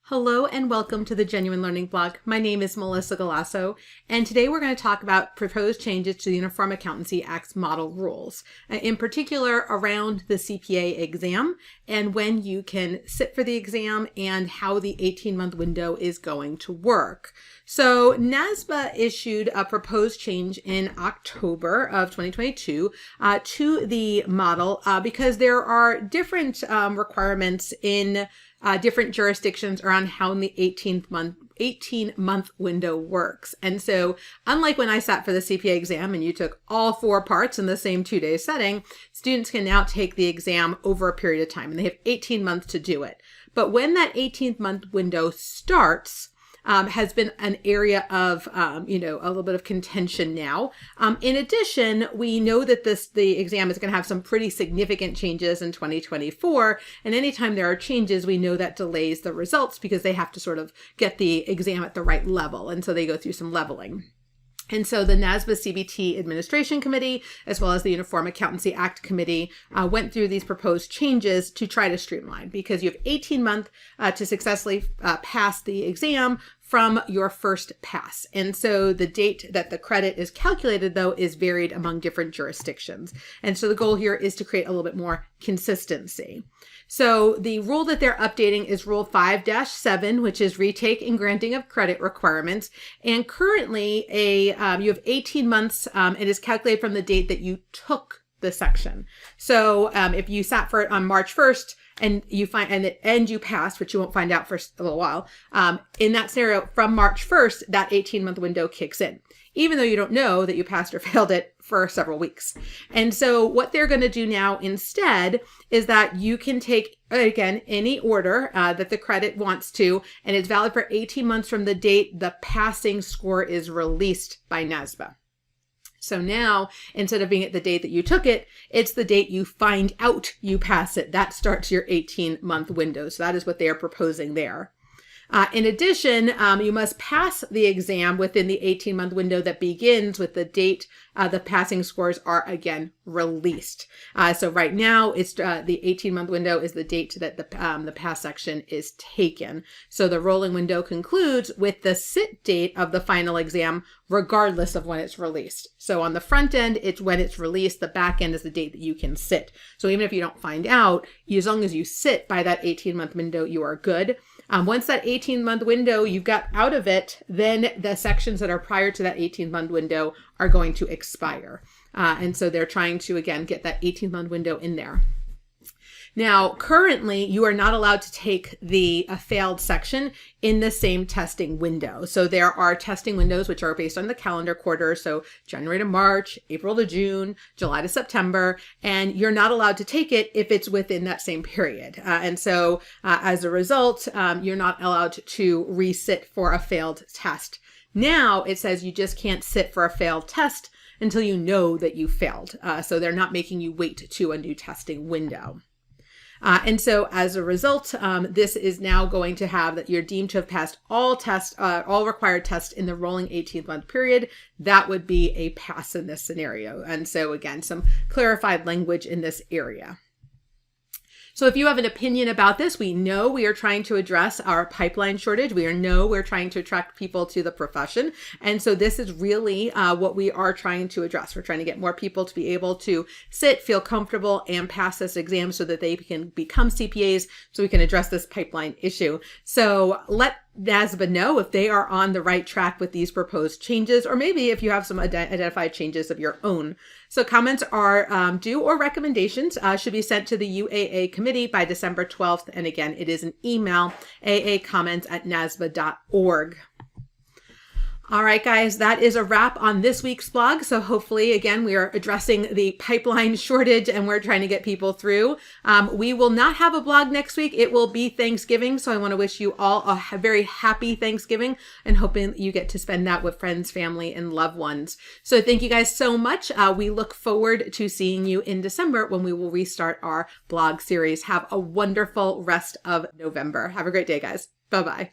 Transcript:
Hello and welcome to the Genuine Learning Blog. My name is Melissa Galasso, and today we're going to talk about proposed changes to the Uniform Accountancy Act's model rules, in particular around the CPA exam and when you can sit for the exam and how the 18-month window is going to work. So NASBA issued a proposed change in October of 2022 to the model because there are different requirements in different jurisdictions around how the 18-month window works. And so unlike when I sat for the CPA exam and you took all 4 parts in the same 2-day setting, students can now take the exam over a period of time and they have 18 months to do it. But when that 18-month window starts, has been an area of, a little bit of contention now. In addition, we know that the exam is going to have some pretty significant changes in 2024. And anytime there are changes, we know that delays the results because they have to sort of get the exam at the right level. And so they go through some leveling. And so the NASBA CBT Administration Committee, as well as the Uniform Accountancy Act Committee, went through these proposed changes to try to streamline because you have 18 months to successfully pass the exam from your first pass. And so the date that the credit is calculated, though, is varied among different jurisdictions. And so the goal here is to create a little bit more consistency. So the rule that they're updating is Rule 5-7, which is retake and granting of credit requirements. And currently, you have 18 months. It is calculated from the date that you took the section. So if you sat for it on March 1st, and you passed, which you won't find out for a little while, in that scenario, from March 1st, that 18-month window kicks in, even though you don't know that you passed or failed it for several weeks. And so what they're going to do now instead is that you can take, again, any order that the credit wants to, and it's valid for 18 months from the date the passing score is released by NASBA. So now, instead of being at the date that you took it, it's the date you find out you pass it. That starts your 18-month window. So that is what they are proposing there. In addition, you must pass the exam within the 18-month window that begins with the date the passing scores are again released. So right now, it's the 18-month window is the date that the pass section is taken. So the rolling window concludes with the sit date of the final exam, regardless of when it's released. So on the front end, it's when it's released. The back end is the date that you can sit. So even if you don't find out, as long as you sit by that 18-month window, you are good. Once that 18-month window, you've got out of it, then the sections that are prior to that 18-month window are going to expire. And so they're trying to, again, get that 18-month window in there. Now, currently, you are not allowed to take the failed section in the same testing window. So there are testing windows which are based on the calendar quarter. So January to March, April to June, July to September, and you're not allowed to take it if it's within that same period. And so as a result, you're not allowed to resit for a failed test. Now it says you just can't sit for a failed test until you know that you failed. So they're not making you wait to a new testing window. And so as a result, this is now going to have that you're deemed to have passed all required tests in the rolling 18-month period. That would be a pass in this scenario. And so again, some clarified language in this area. So if you have an opinion about this, we know we are trying to address our pipeline shortage. We're trying to attract people to the profession. And so this is really what we are trying to address. We're trying to get more people to be able to sit, feel comfortable, and pass this exam so that they can become CPAs so we can address this pipeline issue. So let NASBA know if they are on the right track with these proposed changes, or maybe if you have some identified changes of your own. So comments are due, or recommendations should be sent to the UAA committee by December 12th. And again, it is an email, aacomments@nasba.org. All right, guys, that is a wrap on this week's blog. So hopefully, again, we are addressing the pipeline shortage and we're trying to get people through. We will not have a blog next week. It will be Thanksgiving. So I want to wish you all a very happy Thanksgiving and hoping you get to spend that with friends, family, and loved ones. So thank you guys so much. We look forward to seeing you in December when we will restart our blog series. Have a wonderful rest of November. Have a great day, guys. Bye-bye.